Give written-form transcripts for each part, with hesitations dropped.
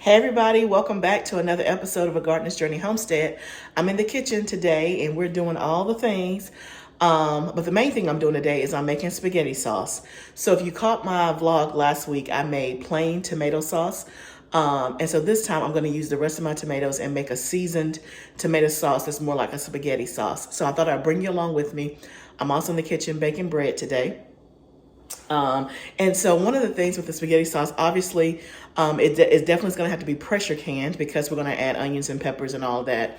Hey everybody, welcome back to another episode of A Gardener's Journey Homestead. I'm in the kitchen today and we're doing all the things. But the main thing I'm doing today is I'm making spaghetti sauce. So if you caught my vlog last week, I made plain tomato sauce. And so this time I'm going to use the rest of my tomatoes and make a seasoned tomato sauce that's more like a spaghetti sauce. So I thought I'd bring you along with me. I'm also in the kitchen baking bread today. And so one of the things with the spaghetti sauce, obviously, it definitely is going to have to be pressure canned because we're going to add onions and peppers and all that.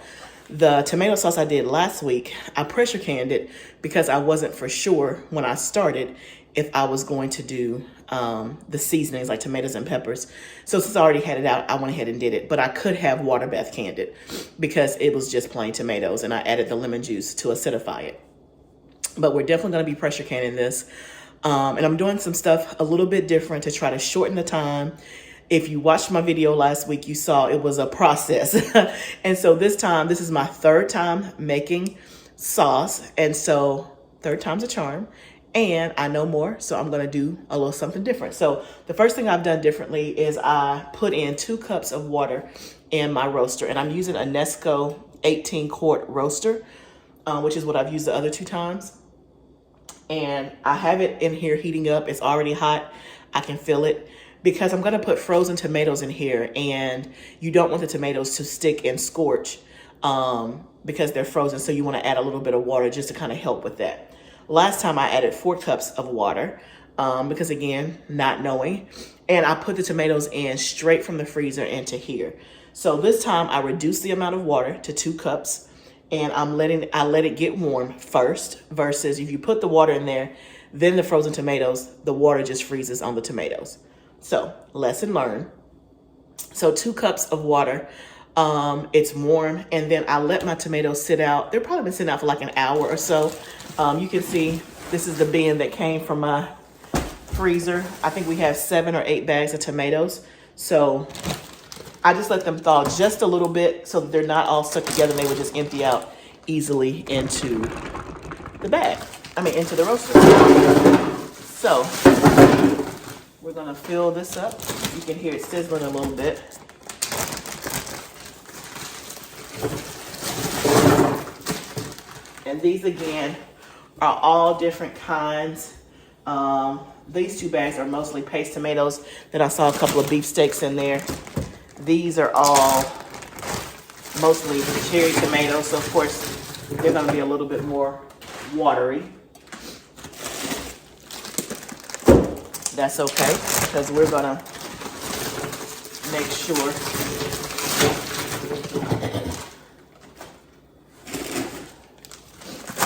The tomato sauce I did last week, I pressure canned it because I wasn't for sure when I started if I was going to do the seasonings like tomatoes and peppers. So since I already had it out, I went ahead and did it. But I could have water bath canned it because it was just plain tomatoes and I added the lemon juice to acidify it. But we're definitely going to be pressure canning this. And I'm doing some stuff a little bit different to try to shorten the time. If you watched my video last week, you saw it was a process. And so this time, this is my third time making sauce. And so third time's a charm. And I know more, so I'm going to do a little something different. So the first thing I've done differently is I put in 2 cups of water in my roaster. And I'm using a Nesco 18-quart roaster, which is what I've used the other 2 times. And I have it in here heating up. It's already hot. I can feel it because I'm going to put frozen tomatoes in here, and you don't want the tomatoes to stick and scorch because they're frozen. So you want to add a little bit of water just to kind of help with that. Last time I added 4 cups of water because, again, not knowing. And I put the tomatoes in straight from the freezer into here. So this time I reduced the amount of water to 2 cups. And I let it get warm first versus if you put the water in there, then the frozen tomatoes, the water just freezes on the tomatoes. So lesson learned. So 2 cups of water, it's warm. And then I let my tomatoes sit out. They've probably been sitting out for like an hour or so. You can see this is the bin that came from my freezer. I think we have 7 or 8 bags of tomatoes. So I just let them thaw just a little bit so that they're not all stuck together and they would just empty out easily into the bag. Into the roaster. So we're gonna fill this up. You can hear it sizzling a little bit. And these again are all different kinds. These 2 bags are mostly paste tomatoes. Then I saw a couple of beef steaks in there. These are all mostly cherry tomatoes, so of course they're going to be a little bit more watery. That's okay, because we're going to make sure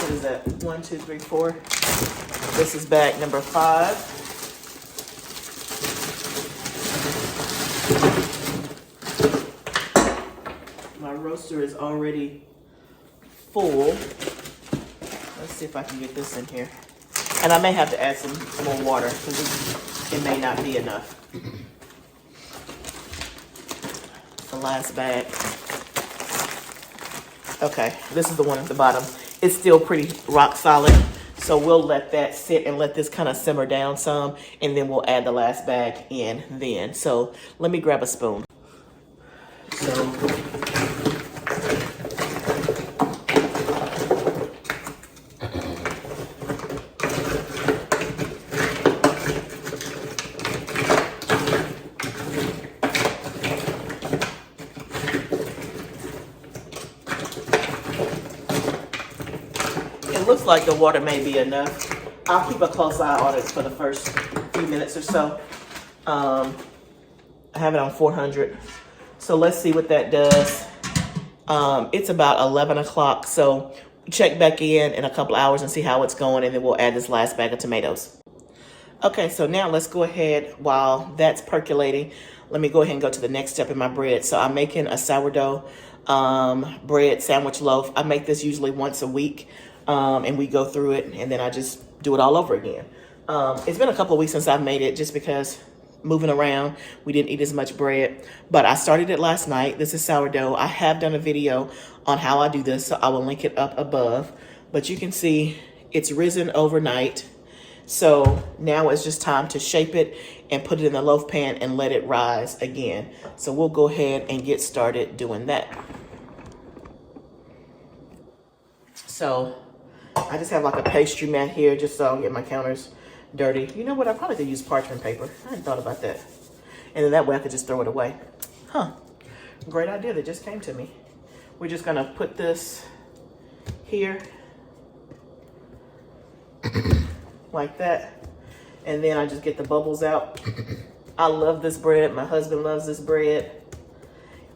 what is that? 1, 2, 3, 4. This is bag number 5. My roaster is already full. Let's see if I can get this in here. And I may have to add some more water because it may not be enough. The last bag. Okay, this is the one at the bottom. It's still pretty rock solid. So we'll let that sit and let this kind of simmer down some. And then we'll add the last bag in then. So let me grab a spoon. So it looks like the water may be enough. I'll keep a close eye on it for the first few minutes or so. I have it on 400. So let's see what that does. It's about 11 o'clock. So check back in a couple hours and see how it's going. And then we'll add this last bag of tomatoes. Okay, so now let's go ahead while that's percolating. Let me go ahead and go to the next step in my bread. So I'm making a sourdough bread sandwich loaf. I make this usually once a week. And we go through it and then I just do it all over again. It's been a couple of weeks since I've made it just because moving around, we didn't eat as much bread, but I started it last night. This is sourdough. I have done a video on how I do this, so I will link it up above, but you can see it's risen overnight. So now it's just time to shape it and put it in the loaf pan and let it rise again. So we'll go ahead and get started doing that. So I just have like a pastry mat here just so I don't get my counters dirty. You know what? I probably could use parchment paper. I hadn't thought about that. And then that way I could just throw it away. Huh. Great idea that just came to me. We're just gonna put this here like that. And then I just get the bubbles out. I love this bread. My husband loves this bread.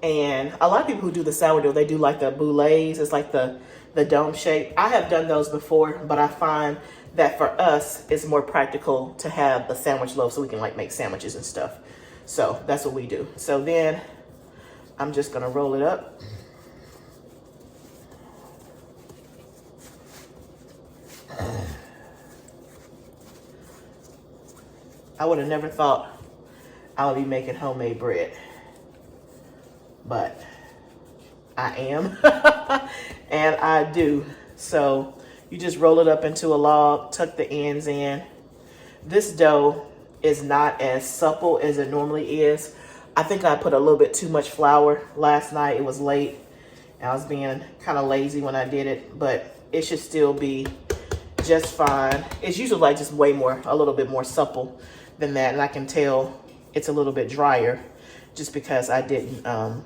And a lot of people who do the sourdough, they do like the boules. It's like the dome shape. I have done those before, but I find that for us, it's more practical to have a sandwich loaf so we can like make sandwiches and stuff. So that's what we do. So then I'm just gonna roll it up. I would have never thought I would be making homemade bread, but I am, and I do. So you just roll it up into a log, tuck the ends in. This dough is not as supple as it normally is. I think I put a little bit too much flour last night. It was late, and I was being kind of lazy when I did it, but it should still be just fine. It's usually like just a little bit more supple than that, and I can tell it's a little bit drier just because I didn't a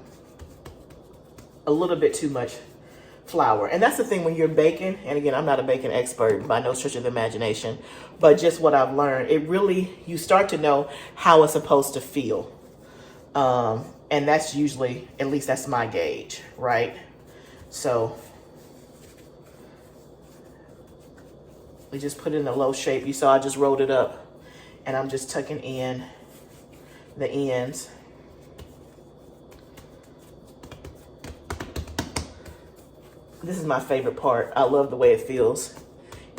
little bit too much flour. And that's the thing when you're baking, and again, I'm not a baking expert by no stretch of the imagination, but just what I've learned, it really, you start to know how it's supposed to feel. And that's usually, at least that's my gauge, right? So we just put it in a low shape. You saw I just rolled it up, and I'm just tucking in the ends. This is my favorite part. I love the way it feels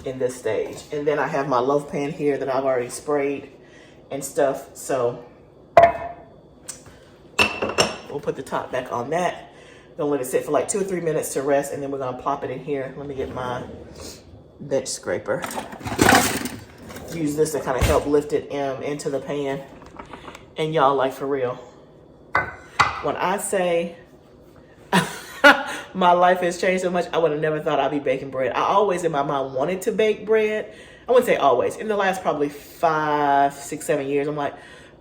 in this stage. And then I have my loaf pan here that I've already sprayed and stuff. So we'll put the top back on that. Gonna let it sit for like 2 or 3 minutes to rest, and then we're gonna plop it in here. Let me get my bench scraper. Use this to kind of help lift it into the pan. And y'all, like for real, when I say my life has changed so much, I would have never thought I'd be baking bread. I always in my mind wanted to bake bread. I wouldn't say always. In the last probably 5, 6, 7 years, I'm like,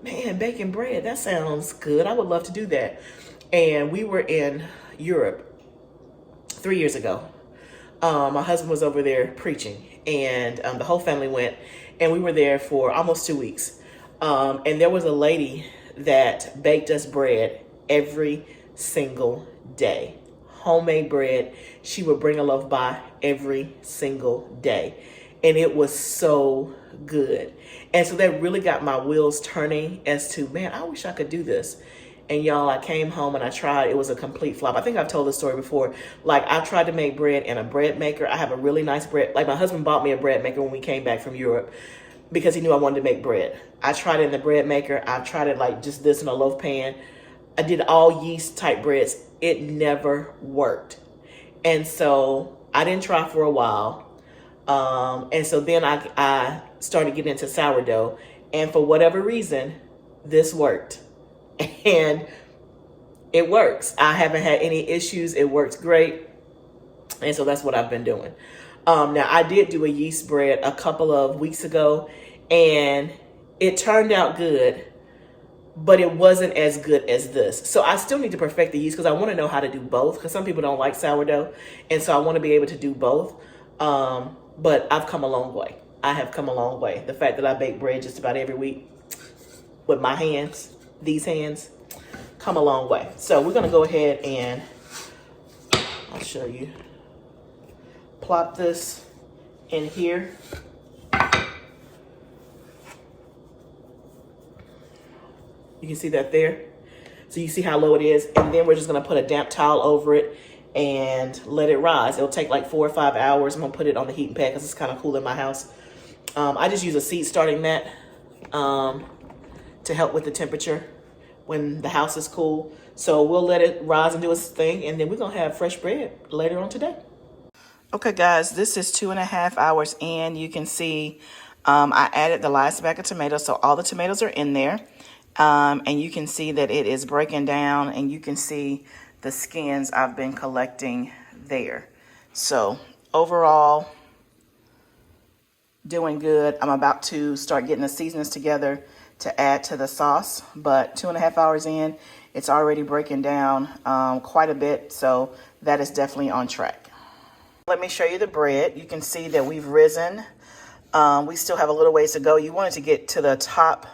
man, baking bread, that sounds good. I would love to do that. And we were in Europe 3 years ago. My husband was over there preaching, and the whole family went, and we were there for almost 2 weeks. And there was a lady that baked us bread every single day. Homemade bread. She would bring a loaf by every single day. And it was so good. And so that really got my wheels turning as to, man, I wish I could do this. And y'all, I came home and I tried. It was a complete flop. I think I've told this story before. Like, I tried to make bread in a bread maker. I have a really nice bread. Like, my husband bought me a bread maker when we came back from Europe because he knew I wanted to make bread. I tried it in the bread maker. I tried it like just this in a loaf pan. I did all yeast type breads. It never worked. And so I didn't try for a while. And so then I started getting into sourdough. And for whatever reason, this worked. And it works. I haven't had any issues. It works great. And so that's what I've been doing. Now, I did do a yeast bread a couple of weeks ago, and it turned out good, but it wasn't as good as this. So I still need to perfect the yeast because I want to know how to do both, because some people don't like sourdough. And so I want to be able to do both. But I've come a long way. I have come a long way. The fact that I bake bread just about every week with my hands, these hands, come a long way. So we're going to go ahead and I'll show you. Plop this in here. You can see that there. So you see how low it is. And then we're just going to put a damp towel over it and let it rise. It'll take like 4 or 5 hours. I'm going to put it on the heating pad because it's kind of cool in my house. I just use a seat starting mat to help with the temperature when the house is cool. So we'll let it rise and do its thing. And then we're going to have fresh bread later on today. Okay, guys, this is 2.5 hours in. You can see I added the last bag of tomatoes, so all the tomatoes are in there. And you can see that it is breaking down, and you can see the skins I've been collecting there. So overall, doing good. I'm about to start getting the seasonings together to add to the sauce, but 2.5 hours in, it's already breaking down quite a bit, so that is definitely on track. Let me show you the bread. You can see that we've risen. We still have a little ways to go. You wanted to get to the top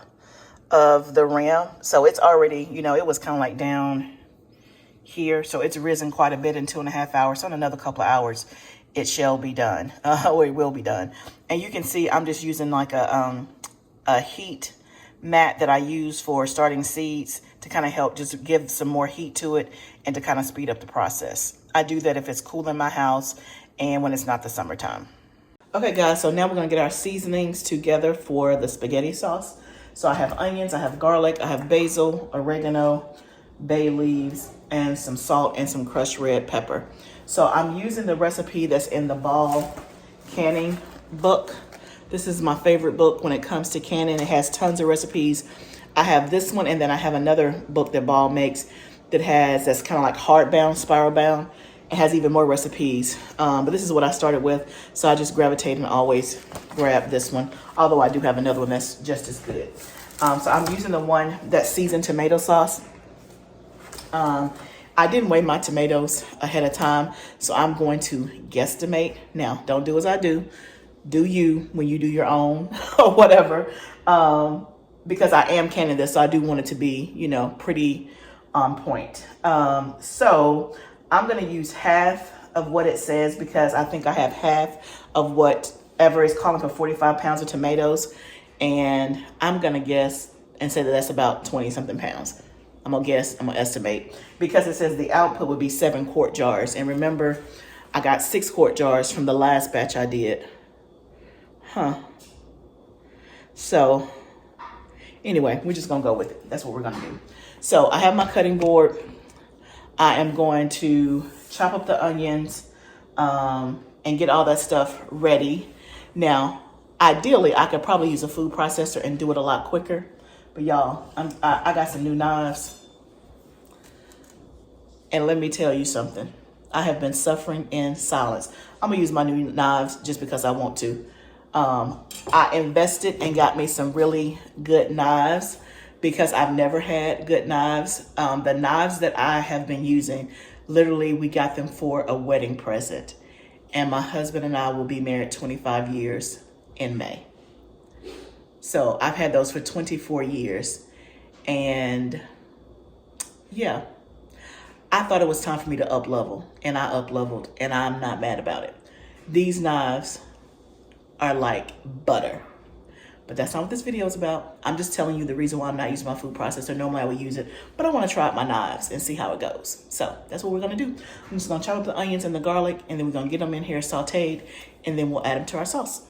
of the rim, so it's already, you know, it was kind of like down here, so it's risen quite a bit in 2.5 hours. So in another couple of hours, it shall be done, or it will be done. And you can see I'm just using like a heat mat that I use for starting seeds to kind of help just give some more heat to it and to kind of speed up the process. I do that if it's cool in my house and when it's not the summertime. Okay guys, so now we're gonna get our seasonings together for the spaghetti sauce. So I have onions, I have garlic, I have basil, oregano, bay leaves, and some salt and some crushed red pepper. So I'm using the recipe that's in the Ball canning book. This is my favorite book when it comes to canning. It has tons of recipes. I have this one, and then I have another book that Ball makes that's kind of like hardbound, spiral bound. It has even more recipes, but this is what I started with, so I just gravitate and always grab this one, although I do have another one that's just as good. So I'm using the one that's seasoned tomato sauce. I didn't weigh my tomatoes ahead of time, so I'm going to guesstimate. Now, don't do as I do. Do you when you do your own or whatever, because I am canning this, so I do want it to be, you know, pretty on point. So I'm going to use half of what it says because I think I have half of whatever is calling for 45 pounds of tomatoes. And I'm going to guess and say that that's about 20 something pounds. I'm going to estimate because it says the output would be 7 quart jars. And remember, I got 6 quart jars from the last batch I did. So anyway, we're just going to go with it. That's what we're going to do. So I have my cutting board. I am going to chop up the onions and get all that stuff ready. Now, ideally, I could probably use a food processor and do it a lot quicker. But y'all, I got some new knives. And let me tell you something. I have been suffering in silence. I'm going to use my new knives just because I want to. I invested and got me some really good knives because I've never had good knives. The knives that I have been using, literally we got them for a wedding present. And my husband and I will be married 25 years in May. So I've had those for 24 years. And yeah, I thought it was time for me to up level. And I up leveled and I'm not mad about it. These knives are like butter. But that's not what this video is about. I'm just telling you the reason why I'm not using my food processor. Normally I would use it, but I want to try out my knives and see how it goes. So that's what we're going to do. I'm just going to chop up the onions and the garlic, and then we're going to get them in here sauteed, and then we'll add them to our sauce.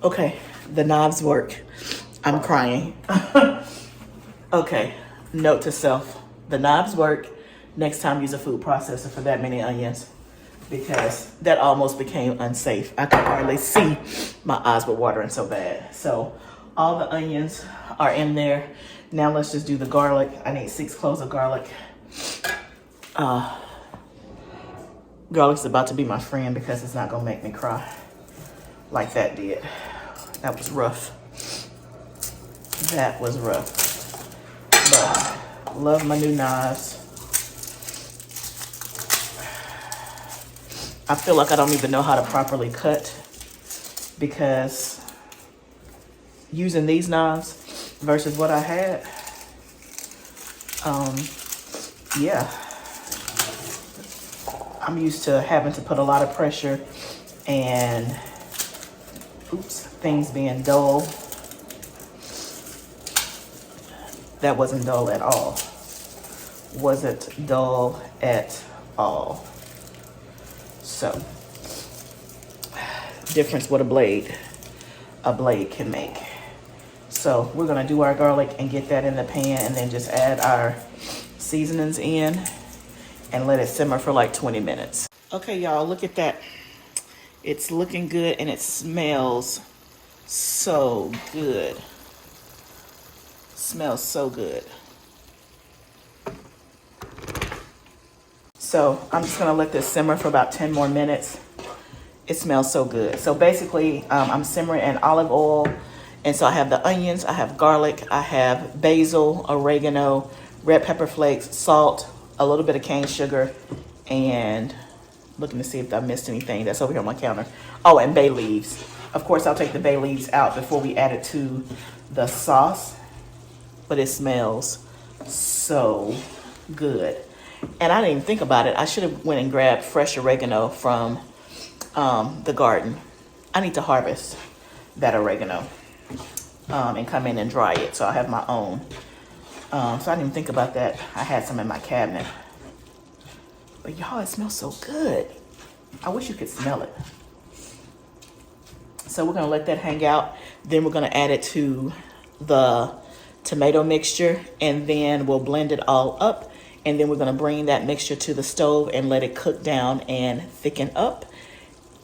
Okay, the knives work. I'm crying. Okay, note to self. The knives work. Next time use a food processor for that many onions because that almost became unsafe. I could hardly see. My eyes were watering so bad. So all the onions are in there. Now let's just do the garlic. I need 6 cloves of garlic. Garlic's about to be my friend because it's not gonna make me cry like that did. That was rough. That was rough. But love my new knives. I feel like I don't even know how to properly cut because using these knives versus what I had, yeah. I'm used to having to put a lot of pressure and, oops, things being dull. That wasn't dull at all. Wasn't dull at all. So, difference what a blade can make. So we're gonna do our garlic and get that in the pan and then just add our seasonings in and let it simmer for like 20 minutes. Okay, y'all, look at that. It's looking good and it smells so good. Smells so good. So I'm just gonna let this simmer for about 10 more minutes. It smells so good. So basically, I'm simmering in olive oil. And so I have the onions, I have garlic, I have basil, oregano, red pepper flakes, salt, a little bit of cane sugar, and looking to see if I missed anything that's over here on my counter. Oh, and bay leaves. Of course, I'll take the bay leaves out before we add it to the sauce, but it smells so good. And I didn't even think about it. I should have went and grabbed fresh oregano from the garden. I need to harvest that oregano and come in and dry it. So I have my own. So I didn't even think about that. I had some in my cabinet. But y'all, it smells so good. I wish you could smell it. So we're gonna let that hang out. Then we're gonna add it to the tomato mixture and then we'll blend it all up. And then we're gonna bring that mixture to the stove and let it cook down and thicken up.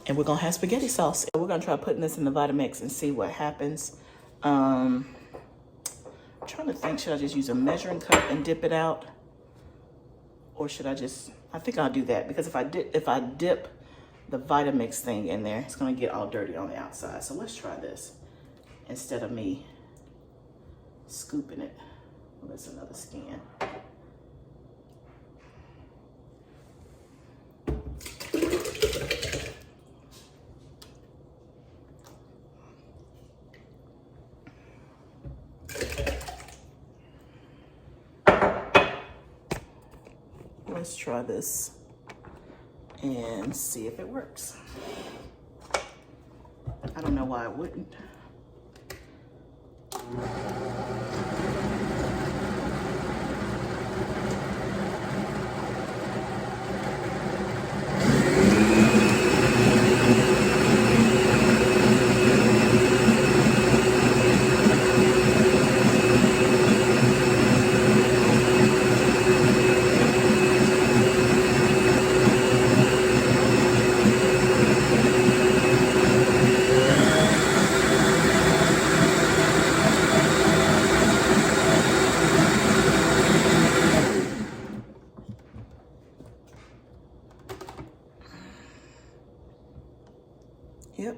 And we're gonna have spaghetti sauce. We're gonna try putting this in the Vitamix and see what happens. I'm trying to think, should I just use a measuring cup and dip it out? Or should I just, I think I'll do that because if I dip the Vitamix thing in there, it's gonna get all dirty on the outside. So let's try this instead of me scooping it. Well, that's another scan. Let's try this and see if it works. I don't know why it wouldn't. Yep,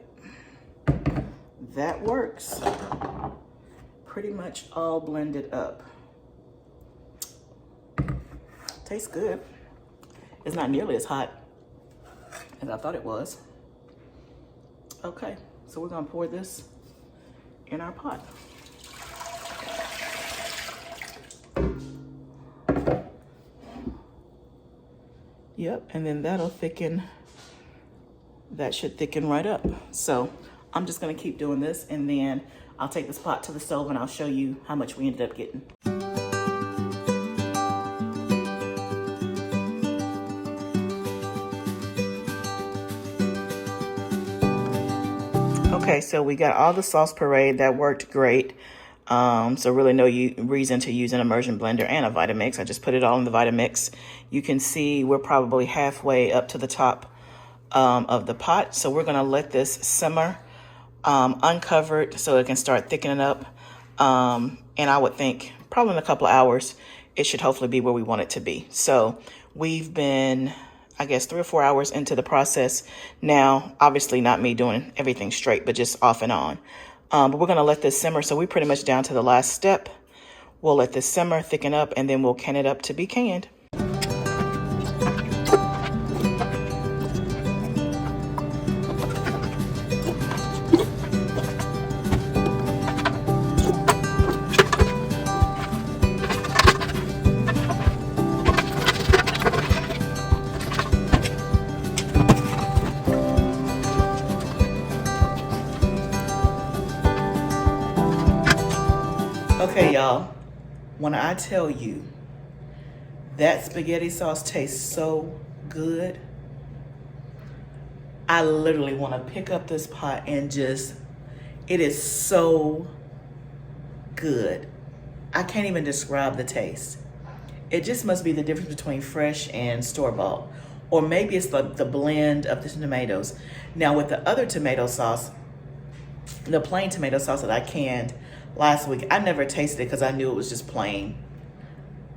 that works. Pretty much all blended up. Tastes good. It's not nearly as hot as I thought it was. Okay, so we're gonna pour this in our pot. Yep, and then that'll thicken. That should thicken right up. So I'm just gonna keep doing this and then I'll take this pot to the stove and I'll show you how much we ended up getting. Okay, so we got all the sauce parade. That worked great. So really no reason to use an immersion blender and a Vitamix. I just put it all in the Vitamix. You can see we're probably halfway up to the top of the pot. So we're gonna let this simmer uncovered so it can start thickening up. And I would think probably in a couple of hours, it should hopefully be where we want it to be. So we've been, I guess, 3 or 4 hours into the process now. Obviously not me doing everything straight, but just off and on. But we're gonna let this simmer. So we're pretty much down to the last step. We'll let this simmer, thicken up, and then we'll can it up to be canned. Okay, y'all, when I tell you that spaghetti sauce tastes so good, I literally want to pick up this pot and just, it is so good. I can't even describe the taste. It just must be the difference between fresh and store-bought. Or maybe it's the blend of the tomatoes. Now with the other tomato sauce, the plain tomato sauce that I canned last week, I never tasted it because I knew it was just plain.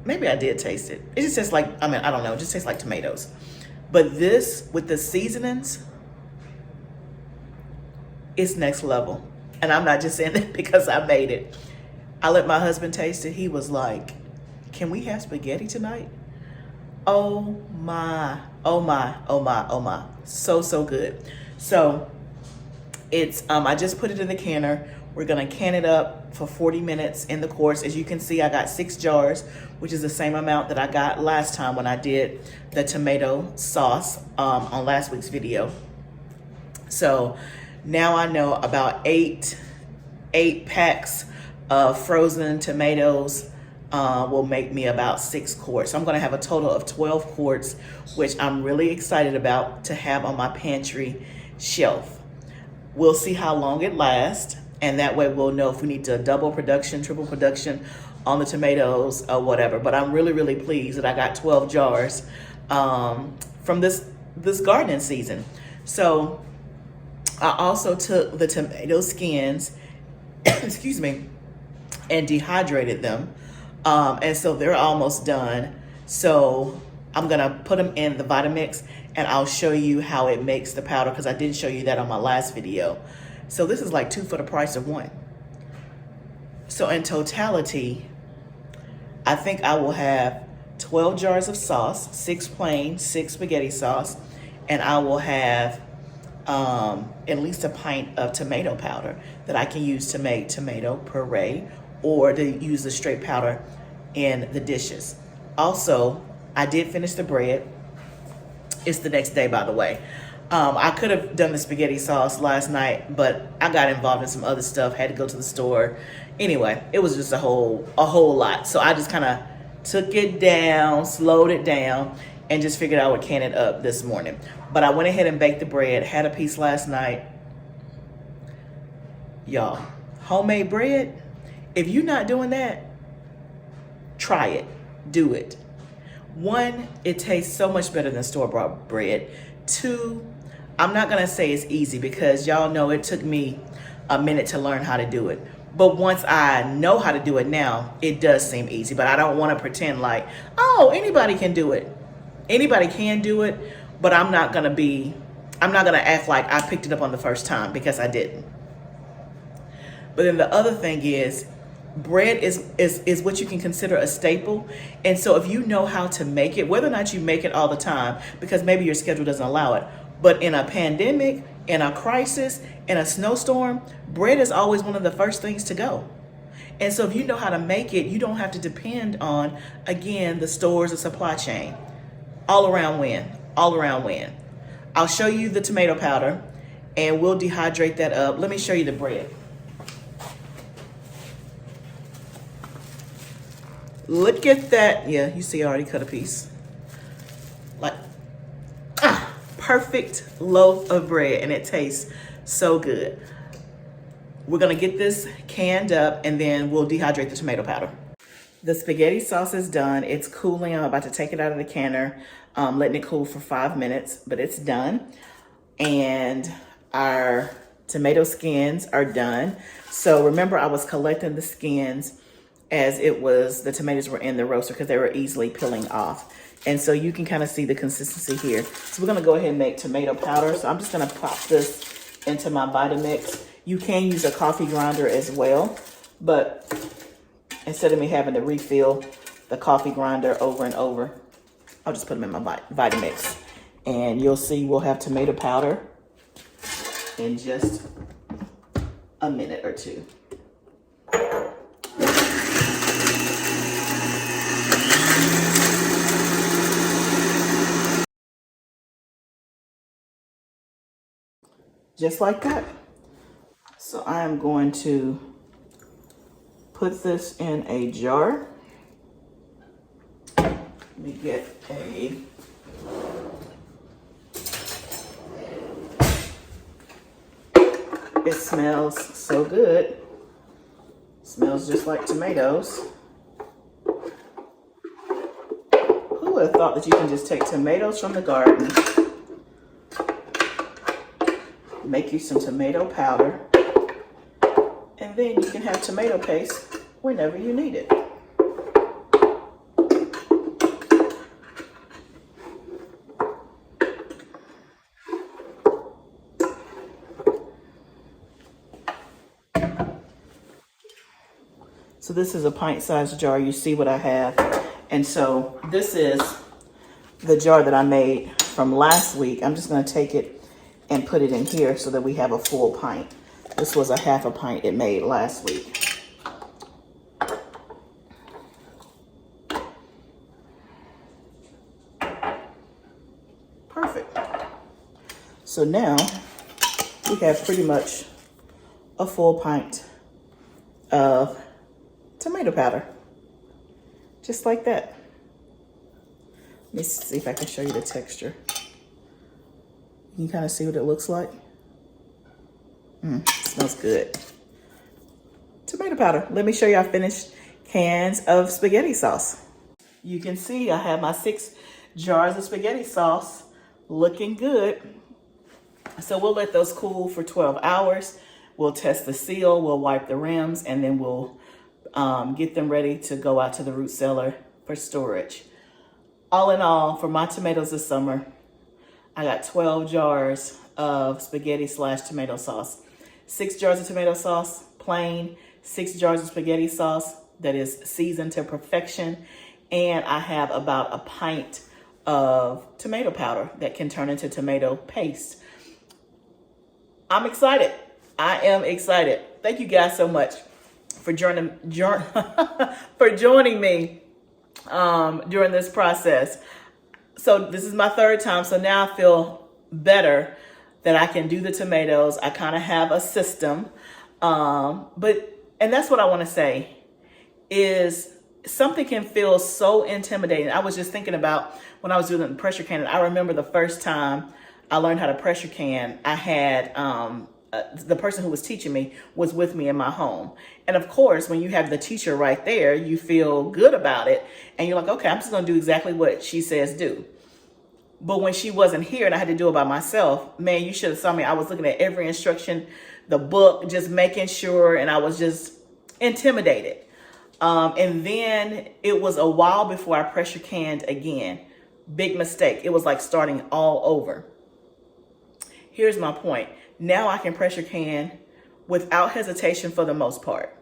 Maybe I did taste it. It just tastes like, I don't know, it just tastes like tomatoes. But this, with the seasonings, it's next level. And I'm not just saying that because I made it. I let my husband taste it. He was like, can we have spaghetti tonight? Oh my, oh my, oh my, oh my. So, so good. So it's, I just put it in the canner. We're gonna can it up for 40 minutes in the course. As you can see, I got 6 jars, which is the same amount that I got last time when I did the tomato sauce on last week's video. So now I know about eight packs of frozen tomatoes will make me about 6 quarts. So I'm gonna have a total of 12 quarts, which I'm really excited about to have on my pantry shelf. We'll see how long it lasts, and that way we'll know if we need to double production, triple production on the tomatoes or whatever. But I'm really, really pleased that I got 12 jars from this gardening season. So I also took the tomato skins, excuse me, and dehydrated them. And so they're almost done. So I'm gonna put them in the Vitamix and I'll show you how it makes the powder, because I didn't show you that on my last video. So this is like 2 for the price of 1. So in totality, I think I will have 12 jars of sauce, 6 plain, 6 spaghetti sauce, and I will have at least a pint of tomato powder that I can use to make tomato puree or to use the straight powder in the dishes. Also, I did finish the bread. It's the next day, by the way. I could have done the spaghetti sauce last night, but I got involved in some other stuff, had to go to the store. Anyway, it was just a whole lot. So I just kind of took it down, slowed it down, and just figured I would can it up this morning. But I went ahead and baked the bread, had a piece last night. Y'all, homemade bread, if you're not doing that, try it, do it. 1, it tastes so much better than store-bought bread. 2, I'm not gonna say it's easy because y'all know it took me a minute to learn how to do it. But once I know how to do it now, it does seem easy. But I don't wanna pretend like, oh, anybody can do it. Anybody can do it, but I'm not gonna act like I picked it up on the first time, because I didn't. But then the other thing is, bread is what you can consider a staple. And so if you know how to make it, whether or not you make it all the time, because maybe your schedule doesn't allow it, but in a pandemic, in a crisis, in a snowstorm, bread is always one of the first things to go. And so if you know how to make it, you don't have to depend on, again, the stores, the supply chain. All around win. I'll show you the tomato powder and we'll dehydrate that up. Let me show you the bread. Look at that. Yeah, you see I already cut a piece. Like, perfect loaf of bread, and it tastes so good. We're gonna get this canned up and then we'll dehydrate the tomato powder. The spaghetti sauce is done. It's cooling. I'm about to take it out of the canner, letting it cool for 5 minutes, but it's done. And our tomato skins are done. So remember, I was collecting the skins as the tomatoes were in the roaster because they were easily peeling off. And so you can kind of see the consistency here. So we're gonna go ahead and make tomato powder. So I'm just gonna pop this into my Vitamix. You can use a coffee grinder as well, but instead of me having to refill the coffee grinder over and over, I'll just put them in my Vitamix. And you'll see we'll have tomato powder in just a minute or two. Just like that. So I am going to put this in a jar. Let me get a It smells so good. Smells just like tomatoes. Who would have thought that you can just take tomatoes from the garden, make you some tomato powder, and then you can have tomato paste whenever you need it. So this is a pint-sized jar. You see what I have. And so this is the jar that I made from last week. I'm just going to take it and put it in here so that we have a full pint. This was a half a pint it made last week. Perfect. So now we have pretty much a full pint of tomato powder, just like that. Let me see if I can show you the texture. You can kind of see what it looks like. Smells good. Tomato powder. Let me show you our finished cans of spaghetti sauce. You can see I have my 6 jars of spaghetti sauce looking good. So we'll let those cool for 12 hours. We'll test the seal, we'll wipe the rims, and then we'll get them ready to go out to the root cellar for storage. All in all, for my tomatoes this summer, I got 12 jars of spaghetti / tomato sauce. 6 jars of tomato sauce, plain, 6 jars of spaghetti sauce that is seasoned to perfection, and I have about a pint of tomato powder that can turn into tomato paste. I'm excited. I am excited. Thank you guys so much for joining me during this process. So this is my 3rd time, so now I feel better that I can do the tomatoes. I kind of have a system, and that's what I want to say is something can feel so intimidating. I was just thinking about when I was doing the pressure canning. I remember the first time I learned how to pressure can, I had the person who was teaching me was with me in my home. And of course, when you have the teacher right there, you feel good about it. And you're like, okay, I'm just going to do exactly what she says do. But when she wasn't here and I had to do it by myself, man, you should have saw me. I was looking at every instruction, the book, just making sure. And I was just intimidated. And then it was a while before I pressure canned again. Big mistake. It was like starting all over. Here's my point. Now I can pressure can without hesitation for the most part.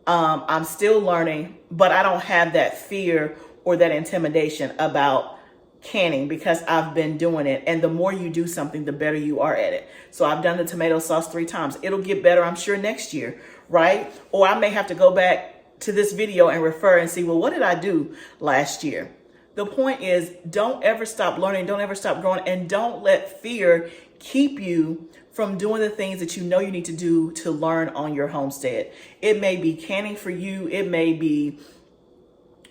I'm still learning, but I don't have that fear or that intimidation about canning because I've been doing it. And the more you do something, the better you are at it. So I've done the tomato sauce 3 times. It'll get better, I'm sure, next year, right? Or I may have to go back to this video and refer and see, well, what did I do last year? The point is, don't ever stop learning, don't ever stop growing, and don't let fear keep you from doing the things that you know you need to do to learn on your homestead. It may be canning for you. It may be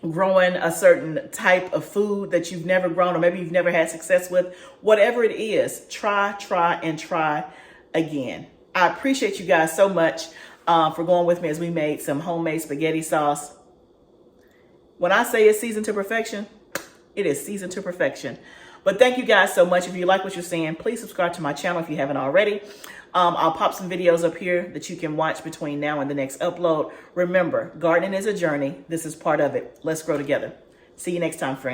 growing a certain type of food that you've never grown or maybe you've never had success with. Whatever it is, try, and try again. I appreciate you guys so much for going with me as we made some homemade spaghetti sauce. When I say it's seasoned to perfection, it is seasoned to perfection. But thank you guys so much. If you like what you're seeing, please subscribe to my channel if you haven't already. I'll pop some videos up here that you can watch between now and the next upload. Remember, gardening is a journey. This is part of it. Let's grow together. See you next time, friend.